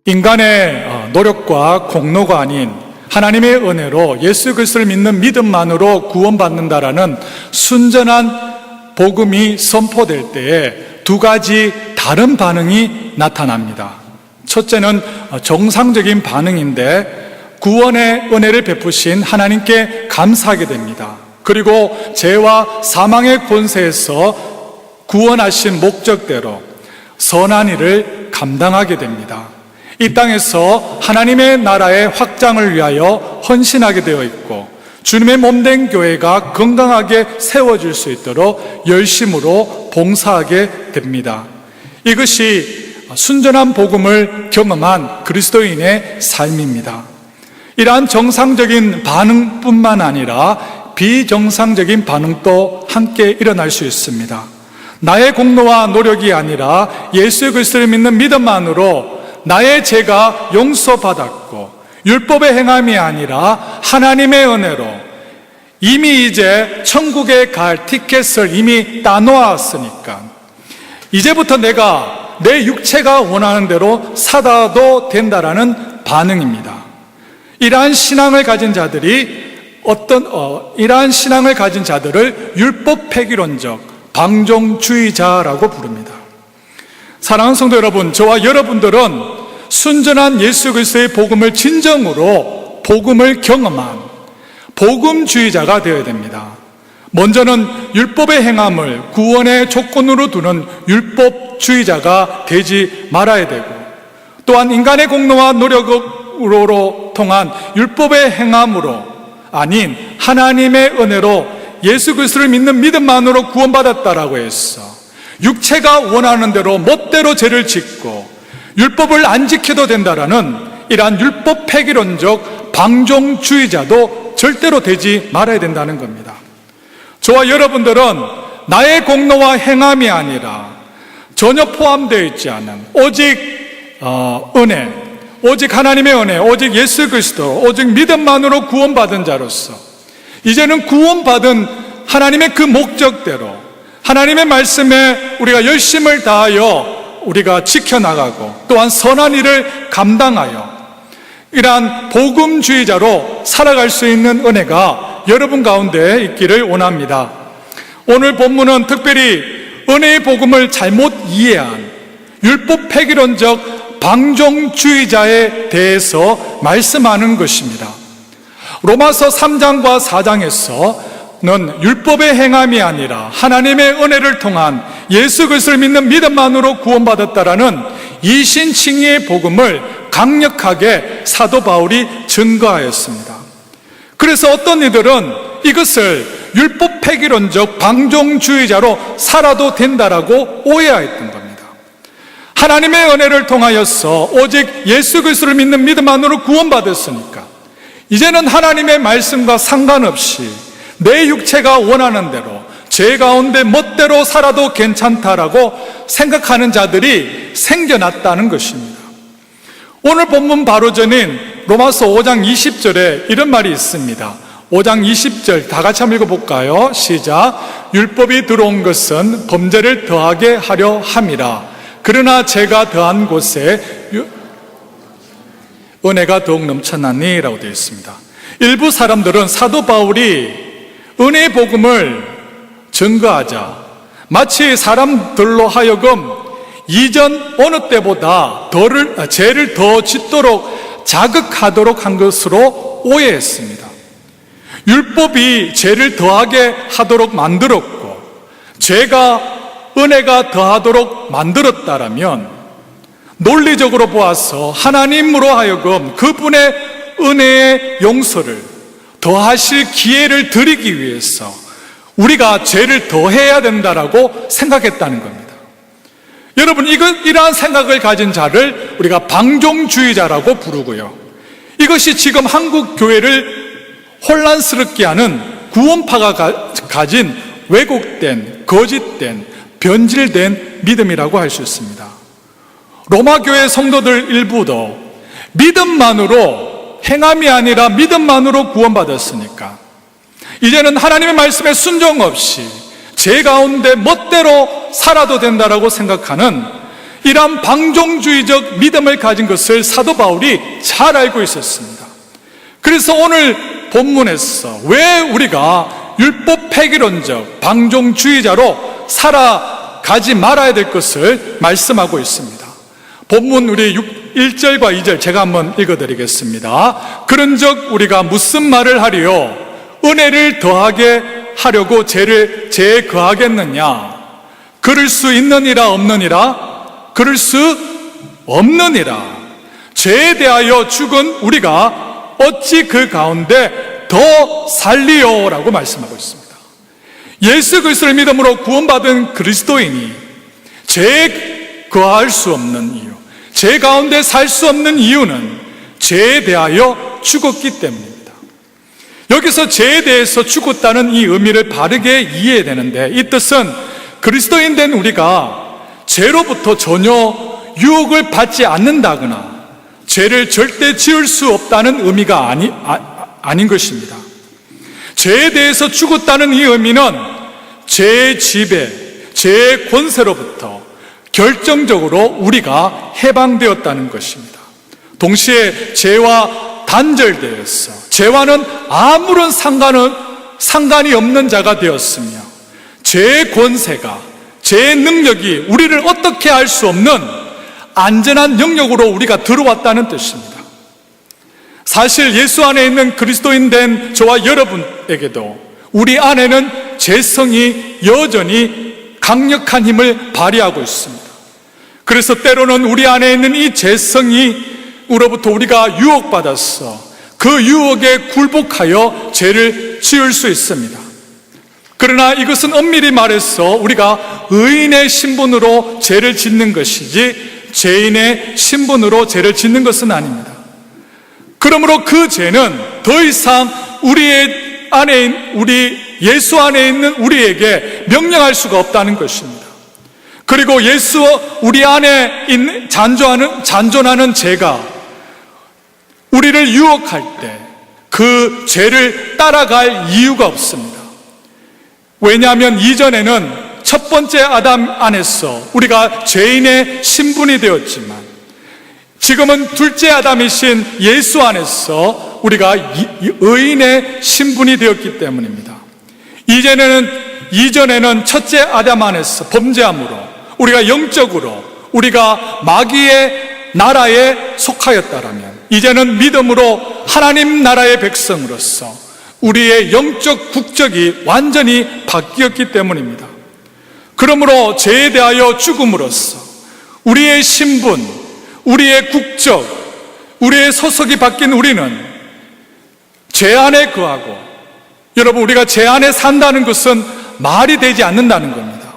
인간의 노력과 공로가 아닌 하나님의 은혜로 예수 그리스도를 믿는 믿음만으로 구원받는다라는 순전한 복음이 선포될 때에 두 가지 다른 반응이 나타납니다. 첫째는 정상적인 반응인데 구원의 은혜를 베푸신 하나님께 감사하게 됩니다. 그리고 죄와 사망의 권세에서 구원하신 목적대로 선한 일을 감당하게 됩니다. 이 땅에서 하나님의 나라의 확장을 위하여 헌신하게 되어 있고 주님의 몸된 교회가 건강하게 세워질 수 있도록 열심으로 봉사하게 됩니다. 이것이 순전한 복음을 경험한 그리스도인의 삶입니다. 이러한 정상적인 반응뿐만 아니라 비정상적인 반응도 함께 일어날 수 있습니다. 나의 공로와 노력이 아니라 예수 그리스도를 믿는 믿음만으로 나의 죄가 용서받았고 율법의 행함이 아니라 하나님의 은혜로 이미 이제 천국에 갈 티켓을 이미 따놓았으니까 이제부터 내가 내 육체가 원하는 대로 살아도 된다라는 반응입니다. 이러한 신앙을 가진 자들이 이러한 신앙을 가진 자들을 율법 폐기론적 방종주의자라고 부릅니다. 사랑하는 성도 여러분, 저와 여러분들은 순전한 예수 그리스도의 복음을 진정으로 복음을 경험한 복음주의자가 되어야 됩니다. 먼저는 율법의 행함을 구원의 조건으로 두는 율법주의자가 되지 말아야 되고, 또한 인간의 공로와 노력으로 통한 율법의 행함으로 아닌 하나님의 은혜로 예수 그리스도를 믿는 믿음만으로 구원받았다라고 했어. 육체가 원하는 대로 멋대로 죄를 짓고 율법을 안 지켜도 된다라는 이러한 율법 폐기론적 방종주의자도 절대로 되지 말아야 된다는 겁니다. 저와 여러분들은 나의 공로와 행함이 아니라 전혀 포함되어 있지 않은 오직 은혜, 오직 하나님의 은혜, 오직 예수 그리스도, 오직 믿음만으로 구원받은 자로서 이제는 구원받은 하나님의 그 목적대로 하나님의 말씀에 우리가 열심을 다하여 우리가 지켜나가고 또한 선한 일을 감당하여 이러한 복음주의자로 살아갈 수 있는 은혜가 여러분 가운데 있기를 원합니다. 오늘 본문은 특별히 은혜의 복음을 잘못 이해한 율법 폐기론적 방종주의자에 대해서 말씀하는 것입니다. 로마서 3장과 4장에서는 율법의 행함이 아니라 하나님의 은혜를 통한 예수 그리스도를 믿는 믿음만으로 구원받았다라는 이신칭의의 복음을 강력하게 사도 바울이 증거하였습니다. 그래서 어떤 이들은 이것을 율법 폐기론적 방종주의자로 살아도 된다라고 오해하였던 겁니다. 하나님의 은혜를 통하여서 오직 예수 그리스도를 믿는 믿음만으로 구원받았으니까 이제는 하나님의 말씀과 상관없이 내 육체가 원하는 대로 죄 가운데 멋대로 살아도 괜찮다라고 생각하는 자들이 생겨났다는 것입니다. 오늘 본문 바로 전인 로마서 5장 20절에 이런 말이 있습니다. 5장 20절 다 같이 한번 읽어볼까요? 시작. 율법이 들어온 것은 범죄를 더하게 하려 함이라. 그러나 죄가 더한 곳에 은혜가 더욱 넘쳐나니 라고 되어 있습니다. 일부 사람들은 사도 바울이 은혜의 복음을 증거하자 마치 사람들로 하여금 이전 어느 때보다 죄를 더 짓도록 자극하도록 한 것으로 오해했습니다. 율법이 죄를 더하게 하도록 만들었고 죄가 은혜가 더하도록 만들었다라면 논리적으로 보아서 하나님으로 하여금 그분의 은혜의 용서를 더하실 기회를 드리기 위해서 우리가 죄를 더해야 된다라고 생각했다는 겁니다. 여러분, 이러한 생각을 가진 자를 우리가 방종주의자라고 부르고요. 이것이 지금 한국 교회를 혼란스럽게 하는 구원파가 가진 왜곡된, 거짓된, 변질된 믿음이라고 할 수 있습니다. 로마 교회 성도들 일부도 믿음만으로, 행함이 아니라 믿음만으로 구원받았으니까 이제는 하나님의 말씀에 순종 없이 죄 가운데 멋대로 살아도 된다라고 생각하는 이러한 방종주의적 믿음을 가진 것을 사도 바울이 잘 알고 있었습니다. 그래서 오늘 본문에서 왜 우리가 율법 폐기론적 방종주의자로 살아가지 말아야 될 것을 말씀하고 있습니다. 본문 우리 1절과 2절 제가 한번 읽어드리겠습니다. 그런즉 우리가 무슨 말을 하리요? 은혜를 더하게 하려고 죄에 거하겠느냐? 그럴 수 있느니라 없느니라? 그럴 수 없느니라. 죄에 대하여 죽은 우리가 어찌 그 가운데 더 살리요? 라고 말씀하고 있습니다. 예수 그리스도를 믿음으로 구원받은 그리스도인이 죄에 거할 수 없는 이유, 죄 가운데 살 수 없는 이유는 죄에 대하여 죽었기 때문입니다. 여기서 죄에 대해서 죽었다는 이 의미를 바르게 이해해야 되는데, 이 뜻은 그리스도인 된 우리가 죄로부터 전혀 유혹을 받지 않는다거나 죄를 절대 지을 수 없다는 의미가 아닌 것입니다. 죄에 대해서 죽었다는 이 의미는 죄의 지배, 죄의 권세로부터 결정적으로 우리가 해방되었다는 것입니다. 동시에 죄와 단절되어서 죄와는 아무런 상관이 없는 자가 되었으며, 죄의 권세가, 죄의 능력이 우리를 어떻게 할 수 없는 안전한 영역으로 우리가 들어왔다는 뜻입니다. 사실 예수 안에 있는 그리스도인 된 저와 여러분에게도 우리 안에는 죄성이 여전히 강력한 힘을 발휘하고 있습니다. 그래서 때로는 우리 안에 있는 이 죄성으로부터 우리가 유혹받아서 그 유혹에 굴복하여 죄를 지을 수 있습니다. 그러나 이것은 엄밀히 말해서 우리가 의인의 신분으로 죄를 짓는 것이지 죄인의 신분으로 죄를 짓는 것은 아닙니다. 그러므로 그 죄는 더 이상 우리 예수 안에 있는 우리에게 명령할 수가 없다는 것입니다. 그리고 우리 안에 있는 잔존하는 죄가 우리를 유혹할 때 그 죄를 따라갈 이유가 없습니다. 왜냐하면 이전에는 첫 번째 아담 안에서 우리가 죄인의 신분이 되었지만, 지금은 둘째 아담이신 예수 안에서 우리가 의인의 신분이 되었기 때문입니다. 이전에는 첫째 아담 안에서 범죄함으로 우리가 영적으로 우리가 마귀의 나라에 속하였다라면, 이제는 믿음으로 하나님 나라의 백성으로서 우리의 영적 국적이 완전히 바뀌었기 때문입니다. 그러므로 죄에 대하여 죽음으로써 우리의 신분, 우리의 국적, 우리의 소속이 바뀐 우리는 죄 안에 거하고, 여러분, 우리가 죄 안에 산다는 것은 말이 되지 않는다는 겁니다.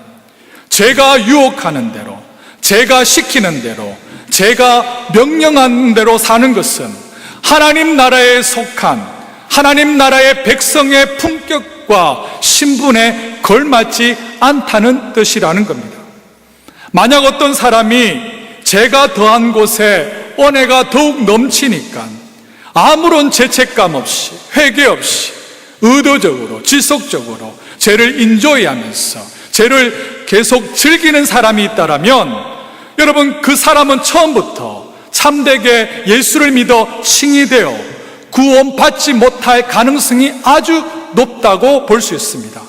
죄가 유혹하는 대로, 죄가 시키는 대로, 죄가 명령하는 대로 사는 것은 하나님 나라에 속한 하나님 나라의 백성의 품격과 신분에 걸맞지 않다는 뜻이라는 겁니다. 만약 어떤 사람이 죄가 더한 곳에 은혜가 더욱 넘치니까 아무런 죄책감 없이, 회개 없이 의도적으로, 지속적으로 죄를 인조이하면서 죄를 계속 즐기는 사람이 있다라면, 여러분, 그 사람은 처음부터 참되게 예수를 믿어 칭의되어 구원받지 못할 가능성이 아주 높다고 볼 수 있습니다.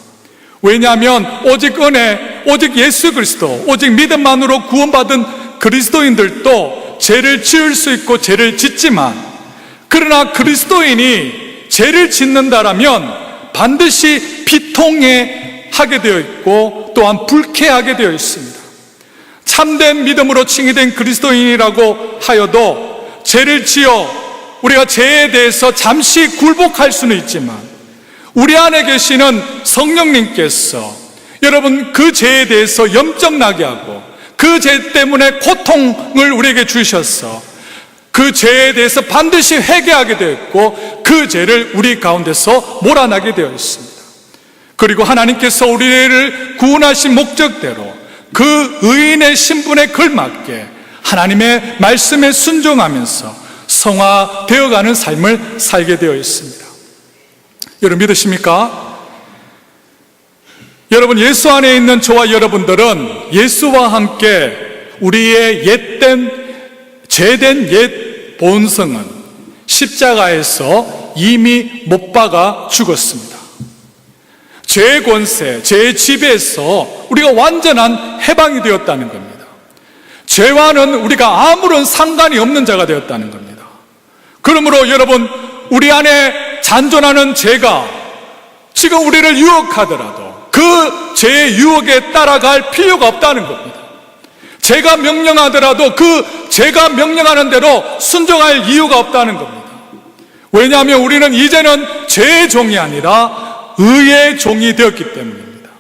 왜냐하면 오직 은혜, 오직 예수 그리스도, 오직 믿음만으로 구원받은 그리스도인들도 죄를 지을 수 있고 죄를 짓지만, 그러나 그리스도인이 죄를 짓는다라면 반드시 비통해 하게 되어 있고 또한 불쾌하게 되어 있습니다. 참된 믿음으로 칭의된 그리스도인이라고 하여도 죄를 지어 우리가 죄에 대해서 잠시 굴복할 수는 있지만, 우리 안에 계시는 성령님께서 여러분 그 죄에 대해서 염증나게 하고 그 죄 때문에 고통을 우리에게 주셔서 그 죄에 대해서 반드시 회개하게 되어 있고 그 죄를 우리 가운데서 몰아나게 되어 있습니다. 그리고 하나님께서 우리를 구원하신 목적대로 그 의인의 신분에 걸맞게 하나님의 말씀에 순종하면서 성화되어가는 삶을 살게 되어 있습니다. 여러분 믿으십니까? 여러분, 예수 안에 있는 저와 여러분들은 예수와 함께 우리의 죄된 옛 본성은 십자가에서 이미 못 박아 죽었습니다. 죄의 권세, 죄의 지배에서 우리가 완전한 해방이 되었다는 겁니다. 죄와는 우리가 아무런 상관이 없는 자가 되었다는 겁니다. 그러므로 여러분, 우리 안에 잔존하는 죄가 지금 우리를 유혹하더라도 그 죄의 유혹에 따라갈 필요가 없다는 겁니다. 죄가 명령하더라도 그 죄가 명령하는 대로 순종할 이유가 없다는 겁니다. 왜냐하면 우리는 이제는 죄의 종이 아니라 의의 종이 되었기 때문입니다.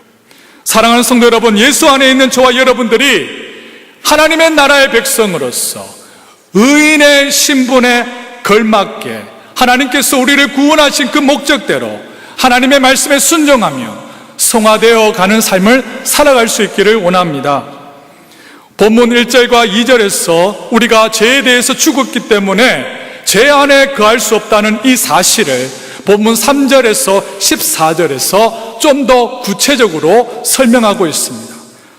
사랑하는 성도 여러분, 예수 안에 있는 저와 여러분들이 하나님의 나라의 백성으로서 의인의 신분에 걸맞게 하나님께서 우리를 구원하신 그 목적대로 하나님의 말씀에 순종하며 성화되어 가는 삶을 살아갈 수 있기를 원합니다. 본문 1절과 2절에서 우리가 죄에 대해서 죽었기 때문에 죄 안에 거할 수 없다는 이 사실을 본문 3절에서 14절에서 좀 더 구체적으로 설명하고 있습니다.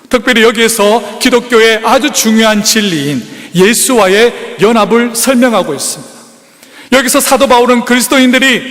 특별히 여기에서 기독교의 아주 중요한 진리인 예수와의 연합을 설명하고 있습니다. 여기서 사도 바울은 그리스도인들이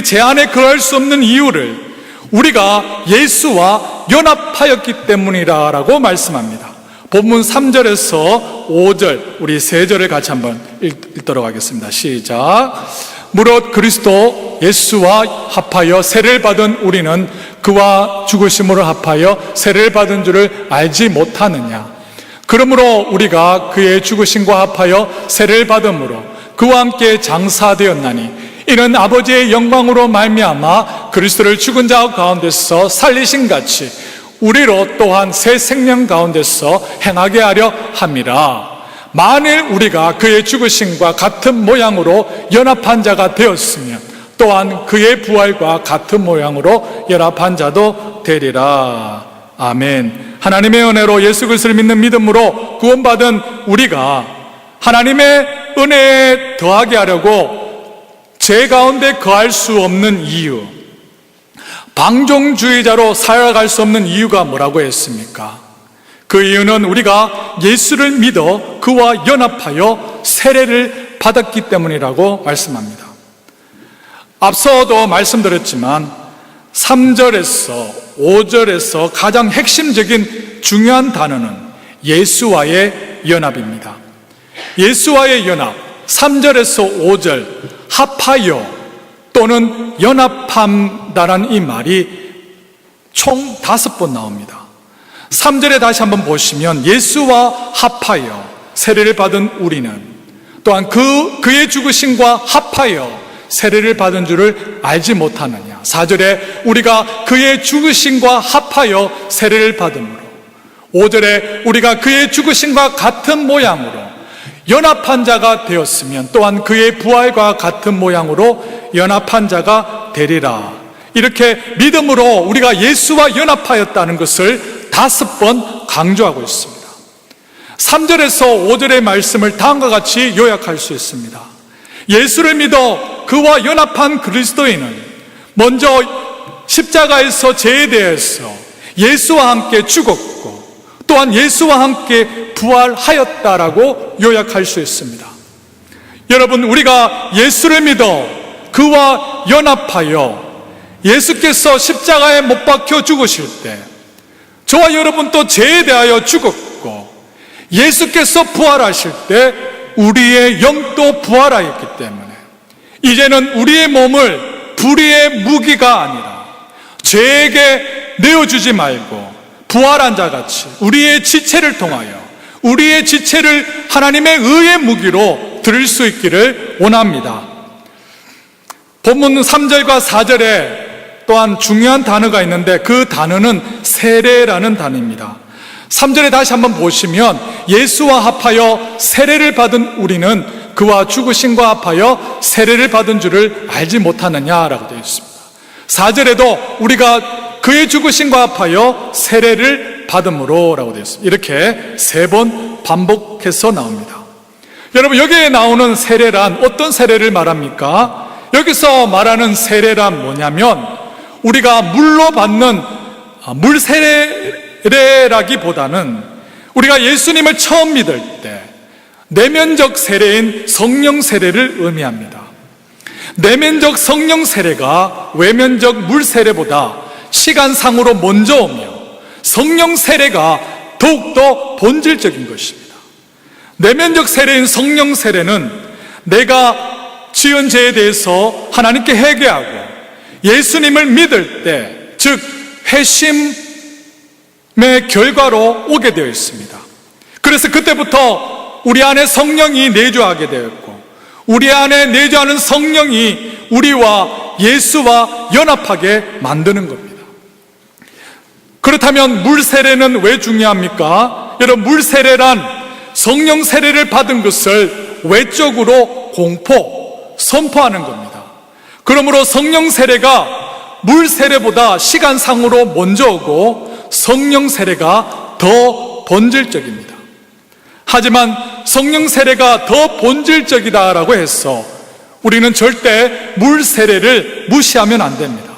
제 안에 거할 수 없는 이유를 우리가 예수와 연합하였기 때문이라고 말씀합니다. 본문 3절에서 5절, 우리 세 절을 같이 한번 읽도록 하겠습니다. 시작. 무릇 그리스도 예수와 합하여 세례를 받은 우리는 그와 죽으심으로 합하여 세례를 받은 줄을 알지 못하느냐. 그러므로 우리가 그의 죽으심과 합하여 세례를 받음으로 그와 함께 장사되었나니 이는 아버지의 영광으로 말미암아 그리스도를 죽은 자 가운데서 살리신 같이 우리로 또한 새 생명 가운데서 행하게 하려 함이라. 만일 우리가 그의 죽으심과 같은 모양으로 연합한 자가 되었으면 또한 그의 부활과 같은 모양으로 연합한 자도 되리라. 아멘. 하나님의 은혜로 예수 그리스도를 믿는 믿음으로 구원받은 우리가 하나님의 은혜에 더하게 하려고 죄 가운데 거할 수 없는 이유, 방종주의자로 살아갈 수 없는 이유가 뭐라고 했습니까? 그 이유는 우리가 예수를 믿어 그와 연합하여 세례를 받았기 때문이라고 말씀합니다. 앞서도 말씀드렸지만 3절에서 5절에서 가장 핵심적인 중요한 단어는 예수와의 연합입니다. 예수와의 연합, 3절에서 5절 합하여 또는 연합한다는 이 말이 총 5번 나옵니다. 3절에 다시 한번 보시면 예수와 합하여 세례를 받은 우리는 또한 그의 죽으심과 합하여 세례를 받은 줄을 알지 못하느냐. 4절에 우리가 그의 죽으심과 합하여 세례를 받음으로, 5절에 우리가 그의 죽으심과 같은 모양으로 연합한 자가 되었으면 또한 그의 부활과 같은 모양으로 연합한 자가 되리라. 이렇게 믿음으로 우리가 예수와 연합하였다는 것을 5번 강조하고 있습니다. 3절에서 5절의 말씀을 다음과 같이 요약할 수 있습니다. 예수를 믿어 그와 연합한 그리스도인은 먼저 십자가에서 죄에 대해서 예수와 함께 죽었고 또한 예수와 함께 부활하였다라고 요약할 수 있습니다. 여러분, 우리가 예수를 믿어 그와 연합하여 예수께서 십자가에 못 박혀 죽으실 때 저와 여러분 또 죄에 대하여 죽었고 예수께서 부활하실 때 우리의 영도 부활하였기 때문에 이제는 우리의 몸을 불의의 무기가 아니라 죄에게 내어주지 말고 부활한 자같이 우리의 지체를 통하여 우리의 지체를 하나님의 의의 무기로 드릴 수 있기를 원합니다. 본문 3절과 4절에 또한 중요한 단어가 있는데 그 단어는 세례라는 단어입니다. 3절에 다시 한번 보시면 예수와 합하여 세례를 받은 우리는 그와 죽으심과 합하여 세례를 받은 줄을 알지 못하느냐라고 되어 있습니다. 4절에도 우리가 그의 죽으심과 합하여 세례를 받음으로 라고 되어 있습니다. 이렇게 3번 반복해서 나옵니다. 여러분, 여기에 나오는 세례란 어떤 세례를 말합니까? 여기서 말하는 세례란 뭐냐면 우리가 물로 받는 물 세례라기보다는 우리가 예수님을 처음 믿을 때 내면적 세례인 성령 세례를 의미합니다. 내면적 성령 세례가 외면적 물 세례보다 시간상으로 먼저 오며 성령 세례가 더욱더 본질적인 것입니다. 내면적 세례인 성령 세례는 내가 지은 죄에 대해서 하나님께 회개하고 예수님을 믿을 때, 즉 회심의 결과로 오게 되어 있습니다. 그래서 그때부터 우리 안에 성령이 내주하게 되었고, 우리 안에 내주하는 성령이 우리와 예수와 연합하게 만드는 겁니다. 그렇다면 물 세례는 왜 중요합니까? 여러분, 물 세례란 성령 세례를 받은 것을 외적으로 선포하는 겁니다. 그러므로 성령 세례가 물 세례보다 시간상으로 먼저 오고 성령 세례가 더 본질적입니다. 하지만 성령 세례가 더 본질적이다라고 해서 우리는 절대 물 세례를 무시하면 안 됩니다.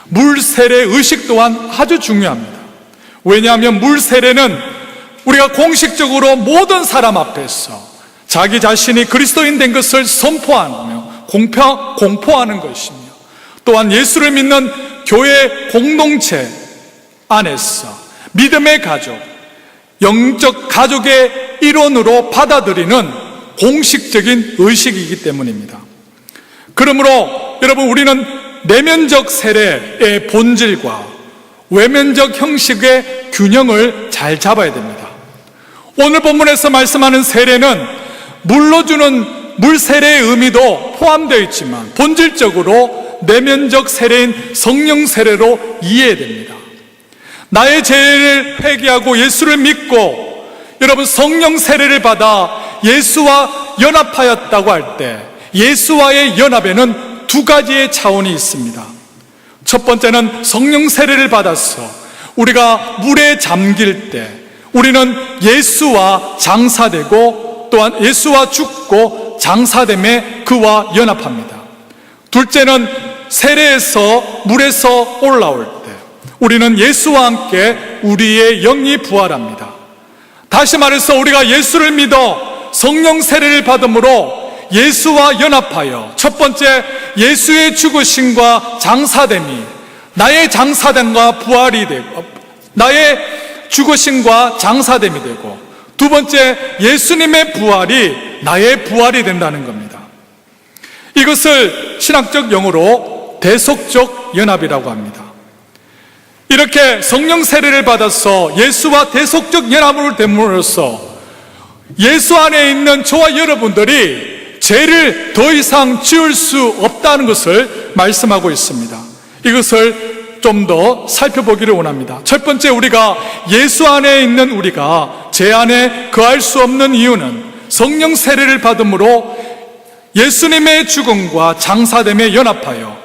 물 세례 의식 또한 아주 중요합니다. 왜냐하면 물 세례는 우리가 공식적으로 모든 사람 앞에서 자기 자신이 그리스도인 된 것을 선포하며 공포하는 것이며, 또한 예수를 믿는 교회 공동체 안에서 믿음의 가족, 영적 가족의 일원으로 받아들이는 공식적인 의식이기 때문입니다. 그러므로 여러분, 우리는 내면적 세례의 본질과 외면적 형식의 균형을 잘 잡아야 됩니다. 오늘 본문에서 말씀하는 세례는 물로 주는 물 세례의 의미도 포함되어 있지만 본질적으로 내면적 세례인 성령 세례로 이해해야 됩니다. 나의 죄를 회개하고 예수를 믿고 여러분 성령 세례를 받아 예수와 연합하였다고 할 때, 예수와의 연합에는 두 가지의 차원이 있습니다. 첫 번째는 성령 세례를 받아서 우리가 물에 잠길 때 우리는 예수와 장사되고, 또한 예수와 죽고 장사됨에 그와 연합합니다. 둘째는 세례에서 물에서 올라올 때 우리는 예수와 함께 우리의 영이 부활합니다. 다시 말해서 우리가 예수를 믿어 성령 세례를 받음으로 예수와 연합하여 첫 번째 예수의 죽으심과 장사됨이 나의 장사됨과 부활이 되고, 나의 죽으심과 장사됨이 되고, 두 번째 예수님의 부활이 나의 부활이 된다는 겁니다. 이것을 신학적 용어로 대속적 연합이라고 합니다. 이렇게 성령 세례를 받아서 예수와 대속적 연합을 됨으로써 예수 안에 있는 저와 여러분들이 죄를 더 이상 지을 수 없다는 것을 말씀하고 있습니다. 이것을 좀 더 살펴보기를 원합니다. 첫 번째, 우리가 예수 안에 있는 우리가 죄 안에 거할 수 없는 이유는 성령 세례를 받음으로 예수님의 죽음과 장사됨에 연합하여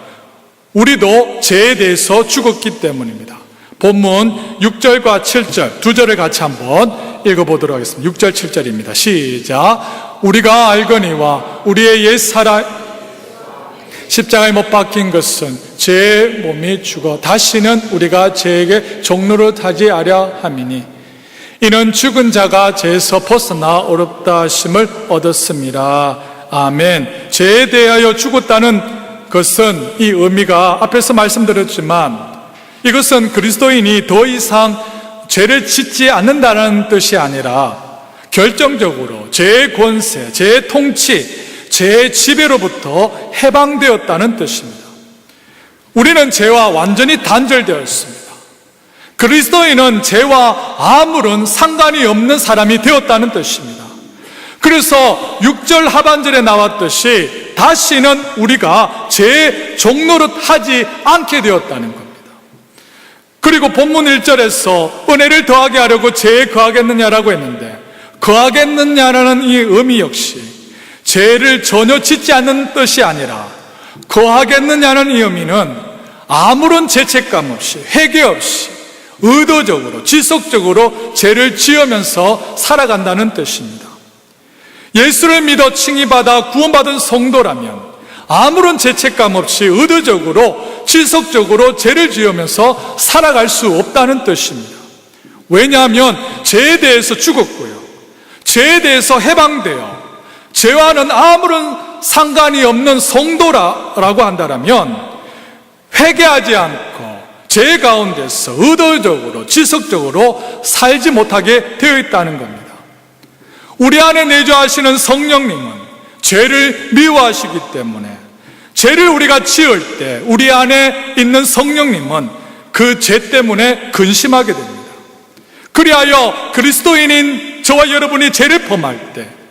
우리도 죄에 대해서 죽었기 때문입니다. 본문 6절과 7절 두 절을 같이 한번 읽어보도록 하겠습니다. 6절 7절입니다. 시작. 우리가 알거니와 우리의 옛사람 십자가에 못 박힌 것은 죄의 몸이 죽어 다시는 우리가 죄에게 종로를 타지 아려 함이니 이는 죽은 자가 죄에서 벗어나 어렵다 하심을 얻었습니다. 아멘. 죄에 대하여 죽었다는 것은 이 의미가 앞에서 말씀드렸지만 이것은 그리스도인이 더 이상 죄를 짓지 않는다는 뜻이 아니라 결정적으로 죄의 권세, 죄의 통치, 죄의 지배로부터 해방되었다는 뜻입니다. 우리는 죄와 완전히 단절되었습니다. 그리스도인은 죄와 아무런 상관이 없는 사람이 되었다는 뜻입니다. 그래서 6절 하반절에 나왔듯이 다시는 우리가 죄의 종노릇 하지 않게 되었다는 겁니다. 그리고 본문 1절에서 은혜를 더하게 하려고 죄에 거하겠느냐라고 했는데, 거하겠느냐라는 이 의미 역시 죄를 전혀 짓지 않는 뜻이 아니라 거하겠느냐는 이 의미는 아무런 죄책감 없이, 회개 없이 의도적으로 지속적으로 죄를 지으면서 살아간다는 뜻입니다. 예수를 믿어 칭의받아 구원받은 성도라면 아무런 죄책감 없이 의도적으로 지속적으로 죄를 지으면서 살아갈 수 없다는 뜻입니다. 왜냐하면 죄에 대해서 죽었고요, 죄에 대해서 해방되어 죄와는 아무런 상관이 없는 성도라고 한다면 회개하지 않고 죄 가운데서 의도적으로 지속적으로 살지 못하게 되어 있다는 겁니다. 우리 안에 내주하시는 성령님은 죄를 미워하시기 때문에 죄를 우리가 지을 때 우리 안에 있는 성령님은 그 죄 때문에 근심하게 됩니다. 그리하여 그리스도인인 저와 여러분이 죄를 범할 때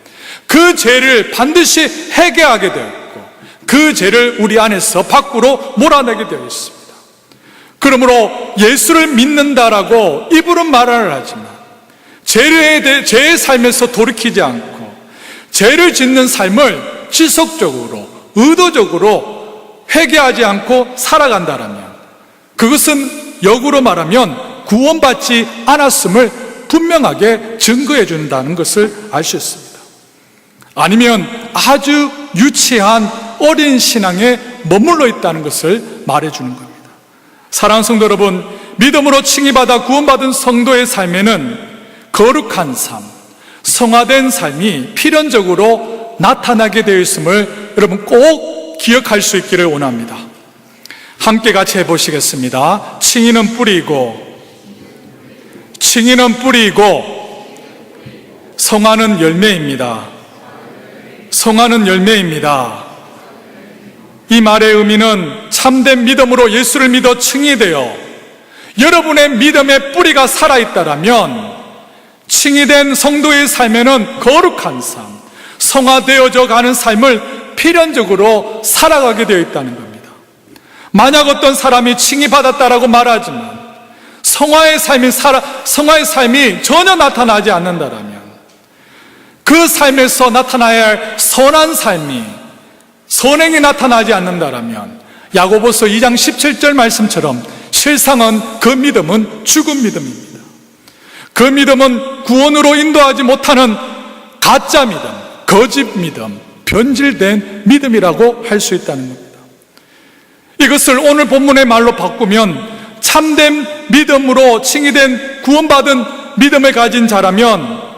그 죄를 반드시 회개하게 되었고 그 죄를 우리 안에서 밖으로 몰아내게 되어 있습니다. 그러므로 예수를 믿는다라고 입으로는 말을 하지만 죄의 삶에서 돌이키지 않고 죄를 짓는 삶을 지속적으로 의도적으로 회개하지 않고 살아간다라면 그것은 역으로 말하면 구원받지 않았음을 분명하게 증거해 준다는 것을 알 수 있습니다. 아니면 아주 유치한 어린 신앙에 머물러 있다는 것을 말해주는 겁니다. 사랑하는 성도 여러분, 믿음으로 칭의받아 구원받은 성도의 삶에는 거룩한 삶, 성화된 삶이 필연적으로 나타나게 되어 있음을 여러분 꼭 기억할 수 있기를 원합니다. 함께 같이 해보시겠습니다. 칭의는 뿌리이고 성화는 열매입니다. 성화는 열매입니다. 이 말의 의미는 참된 믿음으로 예수를 믿어 칭의되어 여러분의 믿음의 뿌리가 살아있다라면 칭의된 성도의 삶에는 거룩한 삶, 성화되어져 가는 삶을 필연적으로 살아가게 되어 있다는 겁니다. 만약 어떤 사람이 칭의받았다라고 말하지만 성화의 삶이 전혀 나타나지 않는다라면 그 삶에서 나타나야 할 선한 삶이, 선행이 나타나지 않는다라면 야고보서 2장 17절 말씀처럼 실상은 그 믿음은 죽은 믿음입니다. 그 믿음은 구원으로 인도하지 못하는 가짜 믿음, 거짓 믿음, 변질된 믿음이라고 할 수 있다는 겁니다. 이것을 오늘 본문의 말로 바꾸면 참된 믿음으로 칭의된 구원받은 믿음을 가진 자라면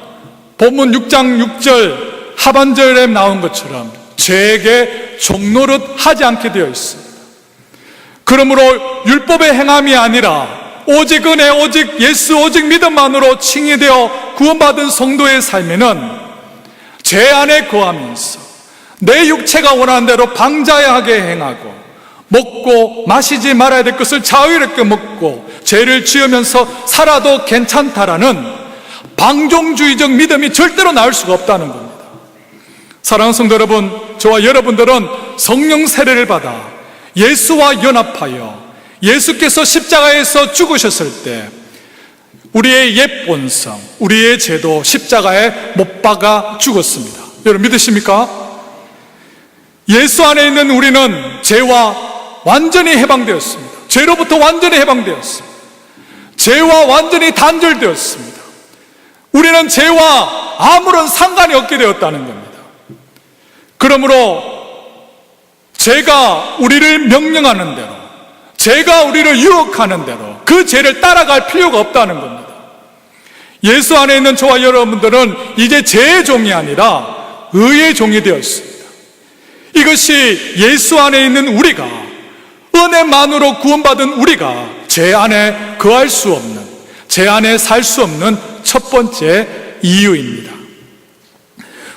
본문 6장 6절 하반절에 나온 것처럼 죄에게 종노릇 하지 않게 되어 있습니다. 그러므로 율법의 행함이 아니라 오직 은혜, 오직 예수, 오직 믿음만으로 칭의되어 구원받은 성도의 삶에는 죄 안에 거하면서 내 육체가 원하는 대로 방자하게 행하고 먹고 마시지 말아야 될 것을 자유롭게 먹고 죄를 지으면서 살아도 괜찮다라는 방종주의적 믿음이 절대로 나올 수가 없다는 겁니다. 사랑하는 성도 여러분, 저와 여러분들은 성령 세례를 받아 예수와 연합하여 예수께서 십자가에서 죽으셨을 때 우리의 옛 본성, 우리의 죄도 십자가에 못 박아 죽었습니다. 여러분 믿으십니까? 예수 안에 있는 우리는 죄와 완전히 해방되었습니다. 죄로부터 완전히 해방되었습니다. 죄와 완전히 단절되었습니다. 우리는 죄와 아무런 상관이 없게 되었다는 겁니다. 그러므로 죄가 우리를 명령하는 대로, 죄가 우리를 유혹하는 대로 그 죄를 따라갈 필요가 없다는 겁니다. 예수 안에 있는 저와 여러분들은 이제 죄의 종이 아니라 의의 종이 되었습니다. 이것이 예수 안에 있는 우리가, 은혜만으로 구원받은 우리가 죄 안에 거할 수 없는, 죄 안에 살 수 없는 첫 번째 이유입니다.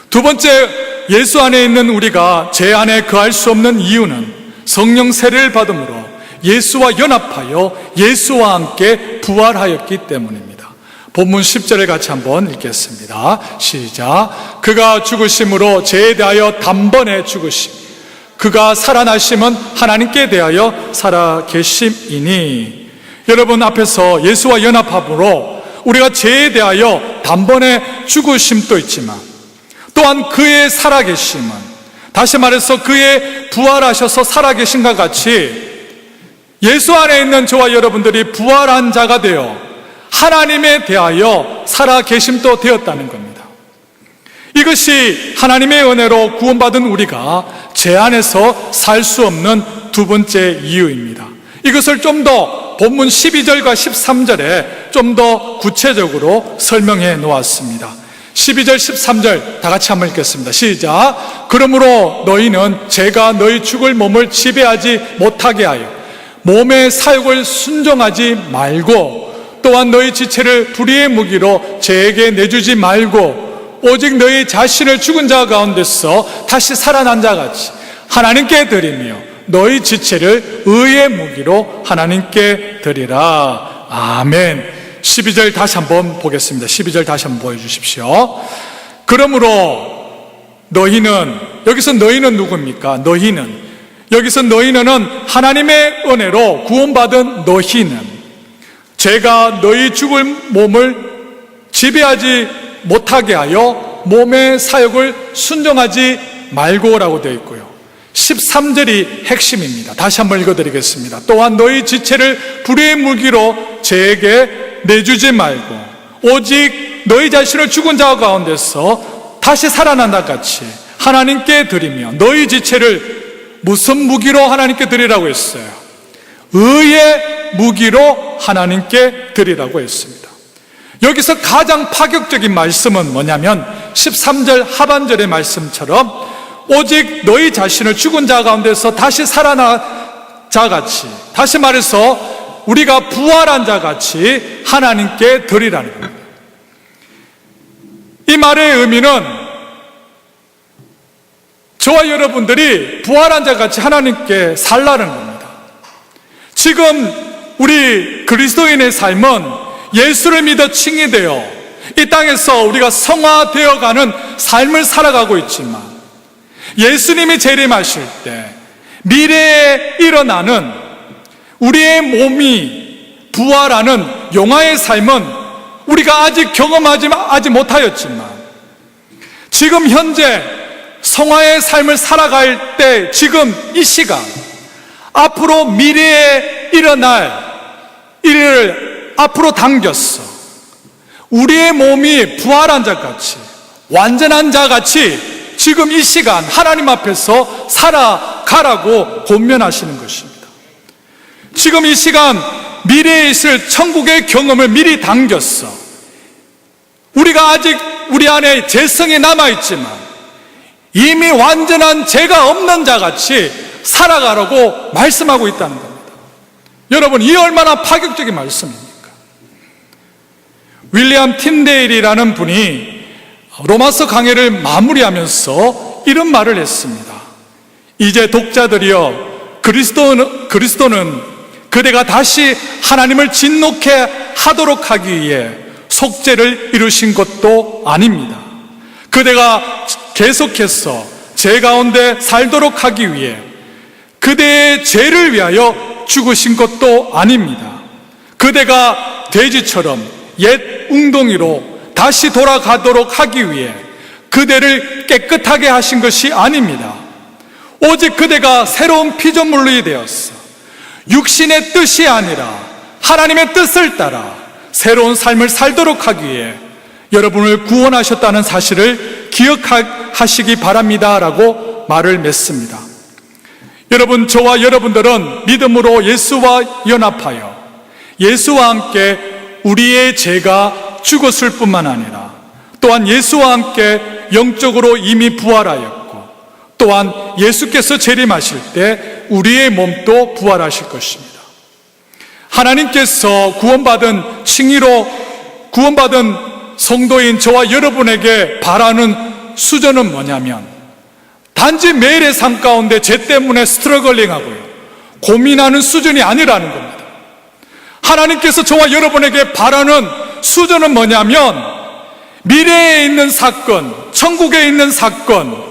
두 번째, 예수 안에 있는 우리가 죄 안에 거할 수 없는 이유는 성령 세례를 받음으로 예수와 연합하여 예수와 함께 부활하였기 때문입니다. 본문 10절을 같이 한번 읽겠습니다. 시작. 그가 죽으심으로 죄에 대하여 단번에 죽으심, 그가 살아나심은 하나님께 대하여 살아계심이니. 여러분 앞에서 예수와 연합함으로 우리가 죄에 대하여 단번에 죽으심도 있지만 또한 그의 살아계심은, 다시 말해서 그의 부활하셔서 살아계심과 같이 예수 안에 있는 저와 여러분들이 부활한 자가 되어 하나님에 대하여 살아계심도 되었다는 겁니다. 이것이 하나님의 은혜로 구원받은 우리가 죄 안에서 살 수 없는 두 번째 이유입니다. 이것을 좀 더 본문 12절과 13절에 좀 더 구체적으로 설명해 놓았습니다. 12절 13절 다 같이 한번 읽겠습니다. 시작. 그러므로 너희는 제가 너희 죽을 몸을 지배하지 못하게 하여 몸의 사욕을 순종하지 말고, 또한 너희 지체를 불의의 무기로 죄에게 내주지 말고, 오직 너희 자신을 죽은 자 가운데서 다시 살아난 자같이 하나님께 드리며 너희 지체를 의의 무기로 하나님께 드리라. 아멘. 12절 다시 한번 보겠습니다. 12절 다시 한번 보여주십시오. 그러므로 너희는, 여기서 너희는 누굽니까? 여기서 너희는 하나님의 은혜로 구원받은 너희는, 제가 너희 죽을 몸을 지배하지 못하게 하여 몸의 사욕을 순종하지 말고라고 되어 있고요. 13절이 핵심입니다. 다시 한번 읽어드리겠습니다. 또한 너희 지체를 불의의 무기로 죄에게 내주지 말고, 오직 너희 자신을 죽은 자 가운데서 다시 살아난다 같이 하나님께 드리며 너희 지체를 무슨 무기로 하나님께 드리라고 했어요? 의의 무기로 하나님께 드리라고 했습니다. 여기서 가장 파격적인 말씀은 뭐냐면 13절 하반절의 말씀처럼 오직 너희 자신을 죽은 자 가운데서 다시 살아난 자같이, 다시 말해서 우리가 부활한 자같이 하나님께 드리라는 겁니다. 이 말의 의미는 저와 여러분들이 부활한 자같이 하나님께 살라는 겁니다. 지금 우리 그리스도인의 삶은 예수를 믿어 칭의되어 이 땅에서 우리가 성화되어가는 삶을 살아가고 있지만, 예수님이 재림하실 때 미래에 일어나는 우리의 몸이 부활하는 영화의 삶은 우리가 아직 경험하지 못하였지만, 지금 현재 성화의 삶을 살아갈 때 지금 이 시간, 앞으로 미래에 일어날 일을 앞으로 당겼어. 우리의 몸이 부활한 자같이, 완전한 자같이 지금 이 시간 하나님 앞에서 살아가라고 권면하시는 것입니다. 지금 이 시간 미래에 있을 천국의 경험을 미리 당겼어. 우리가 아직 우리 안에 죄성이 남아있지만 이미 완전한 죄가 없는 자같이 살아가라고 말씀하고 있다는 겁니다. 여러분, 이 얼마나 파격적인 말씀입니까? 윌리엄 틴데일이라는 분이 로마서 강해를 마무리하면서 이런 말을 했습니다. 이제 독자들이여, 그리스도는 그대가 다시 하나님을 진노케 하도록 하기 위해 속죄를 이루신 것도 아닙니다. 그대가 계속해서 죄 가운데 살도록 하기 위해 그대의 죄를 위하여 죽으신 것도 아닙니다. 그대가 돼지처럼 옛 웅덩이로 다시 돌아가도록 하기 위해 그대를 깨끗하게 하신 것이 아닙니다. 오직 그대가 새로운 피조물이 되었어 육신의 뜻이 아니라 하나님의 뜻을 따라 새로운 삶을 살도록 하기 위해 여러분을 구원하셨다는 사실을 기억하시기 바랍니다 라고 말을 맺습니다. 여러분, 저와 여러분들은 믿음으로 예수와 연합하여 예수와 함께 우리의 죄가 죽었을 뿐만 아니라 또한 예수와 함께 영적으로 이미 부활하였고, 또한 예수께서 재림하실 때 우리의 몸도 부활하실 것입니다. 하나님께서 구원받은 칭의로 구원받은 성도인 저와 여러분에게 바라는 수준은 뭐냐면, 단지 매일의 삶 가운데 죄 때문에 스트러글링하고요 고민하는 수준이 아니라는 겁니다. 하나님께서 저와 여러분에게 바라는 수준은 뭐냐면, 미래에 있는 사건, 천국에 있는 사건,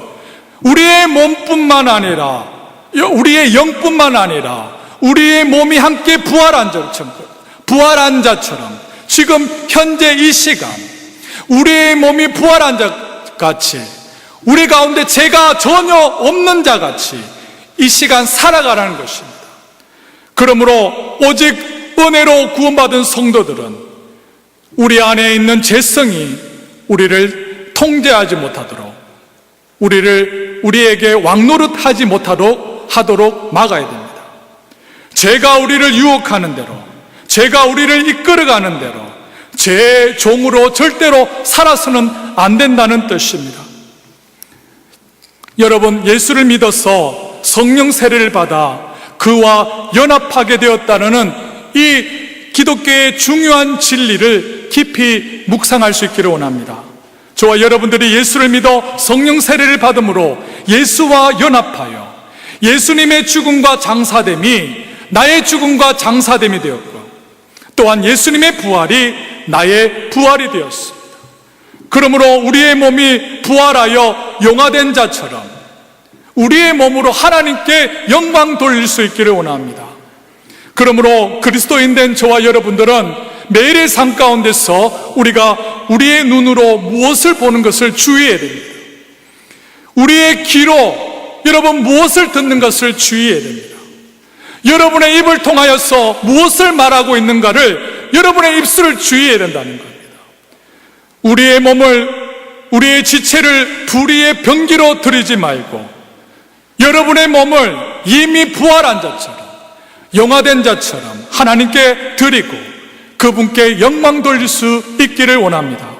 우리의 몸뿐만 아니라 우리의 영뿐만 아니라 우리의 몸이 함께 부활한 자처럼 지금 현재 이 시간 우리의 몸이 부활한 자같이, 우리 가운데 죄가 전혀 없는 자같이 이 시간 살아가라는 것입니다. 그러므로 오직 은혜로 구원받은 성도들은 우리 안에 있는 죄성이 우리를 통제하지 못하도록, 우리에게 왕노릇하지 못하도록 막아야 됩니다. 죄가 우리를 유혹하는 대로, 죄가 우리를 이끌어가는 대로 죄의 종으로 절대로 살아서는 안 된다는 뜻입니다. 여러분, 예수를 믿어서 성령 세례를 받아 그와 연합하게 되었다는 이 기독교의 중요한 진리를 깊이 묵상할 수 있기를 원합니다. 저와 여러분들이 예수를 믿어 성령 세례를 받음으로 예수와 연합하여 예수님의 죽음과 장사됨이 나의 죽음과 장사됨이 되었고, 또한 예수님의 부활이 나의 부활이 되었습니다. 그러므로 우리의 몸이 부활하여 용화된 자처럼 우리의 몸으로 하나님께 영광 돌릴 수 있기를 원합니다. 그러므로 그리스도인 된 저와 여러분들은 매일의 삶 가운데서 우리가 우리의 눈으로 무엇을 보는 것을 주의해야 됩니다. 우리의 귀로 여러분 무엇을 듣는 것을 주의해야 됩니다. 여러분의 입을 통하여서 무엇을 말하고 있는가를 여러분의 입술을 주의해야 된다는 겁니다. 우리의 몸을, 우리의 지체를 불의의 병기로 들이지 말고 여러분의 몸을 이미 부활한 자처럼 영화된 자처럼 하나님께 드리고 그분께 영광 돌릴 수 있기를 원합니다.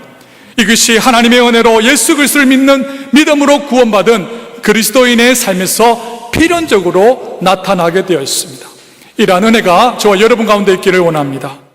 이것이 하나님의 은혜로 예수 그리스도를 믿는 믿음으로 구원받은 그리스도인의 삶에서 필연적으로 나타나게 되어 있습니다. 이러한 은혜가 저와 여러분 가운데 있기를 원합니다.